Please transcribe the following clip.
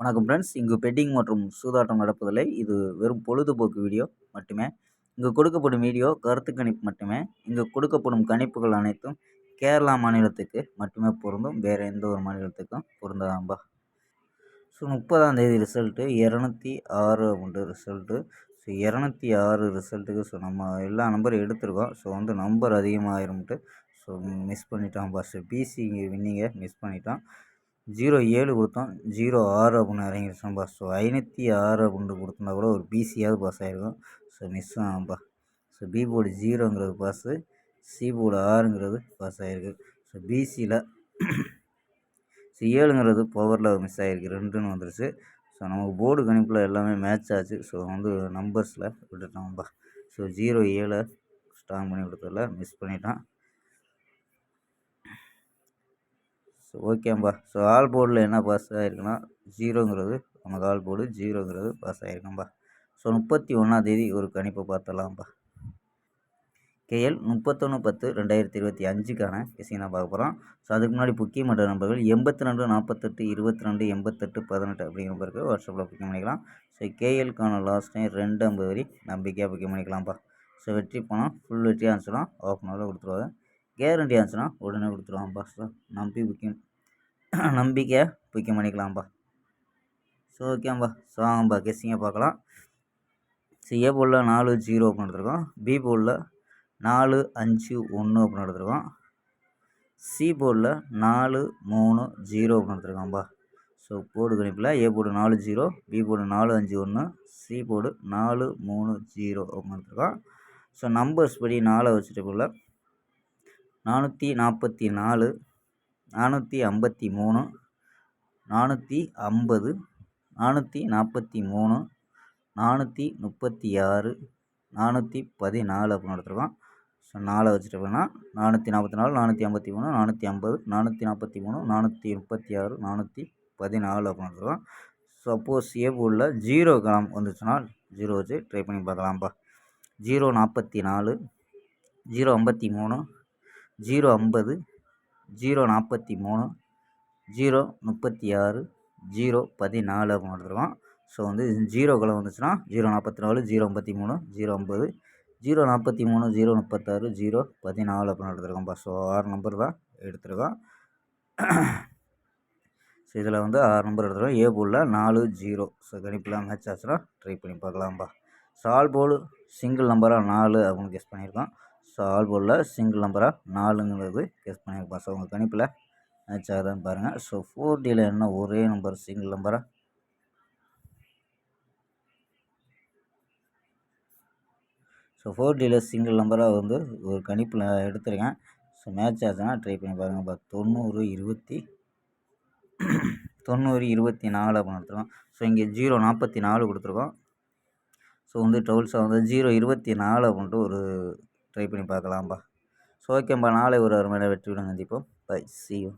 வணக்கம் ஃப்ரெண்ட்ஸ். இங்கு பெட்டிங் மற்றும் சூதாட்டம் நடப்பதில்லை. இது வெறும் பொழுதுபோக்கு வீடியோ மட்டுமே. இங்கு கொடுக்கப்படும் வீடியோ கருத்து கணிப்பு மட்டுமே. இங்கு கொடுக்கப்படும் கணிப்புகள் அனைத்தும் கேரளா மாநிலத்துக்கு மட்டுமே பொருந்தும். வேறு எந்த ஒரு மாநிலத்துக்கும் பொருந்தாதாம்பா. ஸோ 30ஆம் தேதி ரிசல்ட்டு 206 அப்படின்ட்டு ரிசல்ட்டு. ஸோ 206 ரிசல்ட்டுக்கு நம்ம எல்லா நம்பரும் எடுத்திருக்கோம். ஸோ நம்பர் அதிகமாகிரும்ட்டு ஸோ மிஸ் பண்ணிட்டோம்ப்பா. ஸோ பிசி வின்னிங்கை மிஸ் பண்ணிட்டோம். 07 கொடுத்தோம், 06 அப்படின்னு இறங்கிருச்சோம்பா. ஸோ 506 அப்படின்ட்டு கொடுத்துருந்தா கூட ஒரு பிசியாவது பாஸ் ஆகிருக்கும். ஸோ மிஸ் ஆகும்பா. ஸோ பி போர்டு 0ங்கிறது பாஸு, சி போர்டு 6ங்கிறது பாஸ் ஆகிருக்கு. ஸோ பிசியில் 7ங்கிறது பவரில் மிஸ் ஆகிருக்கு, 2ன்னு வந்துருச்சு. ஸோ நமக்கு போர்டு கணிப்பில் எல்லாமே மேட்ச் ஆச்சு. ஸோ நம்பர்ஸில் விட்டுட்டோம்ப்பா. ஸோ 07 ஸ்ட்ராங் பண்ணி கொடுத்ததில் மிஸ் பண்ணிட்டான். ஸோ ஓகேம்பா. ஸோ ஆல் போர்டில் என்ன பாஸ் ஆகிருக்குன்னா 0ங்கிறது நமக்கு ஆல் போர்டு 0ங்கிறது பாஸ் ஆகிருக்கும்பா. ஸோ 31ஆம் தேதி ஒரு கணிப்பை பார்த்துடலாம்ப்பா. கேஎல் 31/10/2025க்கான கெஸிங் தான் பார்க்க போகிறோம். ஸோ அதுக்கு முன்னாடி புக்கிங் பண்ணுற நம்பர்கள் 82 48 22 88 18 அப்படிங்கிற நம்பருக்கு வாட்ஸ்அப்பில் புக்கிங் பண்ணிக்கலாம். ஸோ கேஎல்க்கான லாஸ்ட் டைம் 250 வரி நம்பிக்கையாக புக்கிங் பண்ணிக்கலாம்ப்பா. ஸோ வெற்றி பணம் ஃபுல் வெற்றி ஆச்சுன்னா ஆஃப் அன் ஹவரில் கொடுத்துருவாங்க. கேரண்டி ஆச்சுன்னா உடனே கொடுத்துருவாங்கப்பா. ஸோ நம்பிக்கையாக புக்கிங் பண்ணிக்கலாம்ப்பா. ஸோ ஓகேம்பா. ஸோ வாங்கப்பா கெஸ்ஸிங்கை பார்க்கலாம். ஸோ ஏ போர்டில் 4-0 அப்படின்னு எடுத்துருக்கோம். பி போர்டில் 4-5-1 அப்படின்னு எடுத்துருக்கோம். சி போர்டில் 4-3-0 அப்படின்னு எடுத்துருக்காம்பா. ஸோ போர்டு கணிப்பில் A board 4-0, B board 4-5-1, C board 4-3-0 அப்படின்னு எடுத்துருக்கோம். ஸோ நம்பர்ஸ் படி 4 வச்சுட்டு போல் 444, 453, 450, 443, 436, 414 அப்படின்னு எடுத்துருக்கோம். ஸோ 4 வச்சுட்டு போனால் 444, 453, 450, 443, 436, 414 அப்படின்னு எடுத்துருக்கோம். சப்போஸ் ஏ போர்டில் 0 கிராம் வந்துச்சுன்னா 0 வச்சு ட்ரை பண்ணி பார்க்கலாம்ப்பா. 044, 053, 050, 043, 036, 014 அப்படின்னு எடுத்துருக்கோம். ஸோ 0 கிலோ வந்துச்சுன்னா 044, 053, 050, 043, 036, 014 அப்படின்னு எடுத்துருக்கோம்ப்பா. ஸோ 6 நம்பர் தான் எடுத்துருக்கோம். ஸோ இதில் 6 நம்பர் எடுத்துருக்கோம். ஏ போர்டில் 4-0. ஸோ கணிப்பெலாம் மேட்ச் ஆச்சுன்னா ட்ரை பண்ணி பார்க்கலாம்ப்பா. ஸோ ஆல் போர்டு சிங்கிள் நம்பராக 4 அப்படின்னு கெஸ் பண்ணியிருக்கோம். ஸோ ஆல் போர்டில் சிங்கிள் நம்பராக 4ங்கிறது கெஸ் பண்ணியிருக்கோம். ஸோ உங்கள் கணிப்பில் மேட்ச் ஆகுதான்னு பாருங்கள். ஸோ 4Dயில் என்ன ஒரே நம்பர் சிங்கிள் நம்பராக ஸோ 4Dயில் சிங்கிள் நம்பராக ஒரு கணிப்பில் எடுத்துருக்கேன். ஸோ மேட்ச் ஆச்சுன்னா ட்ரை பண்ணி பாருங்கப்பா. 90-24 அப்படின்னு எடுத்துருக்கோம். ஸோ இங்கே 044 கொடுத்துருக்கோம். ஸோ ட்ரவுல்ஸாக 024 அப்படின்ட்டு ஒரு ட்ரை பண்ணி பார்க்கலாம்ப்பா. ஸோ ஓகேம்பா. நாளை ஒரு அருமையான வெற்றியுடன் சந்திப்போம். Bye, see you.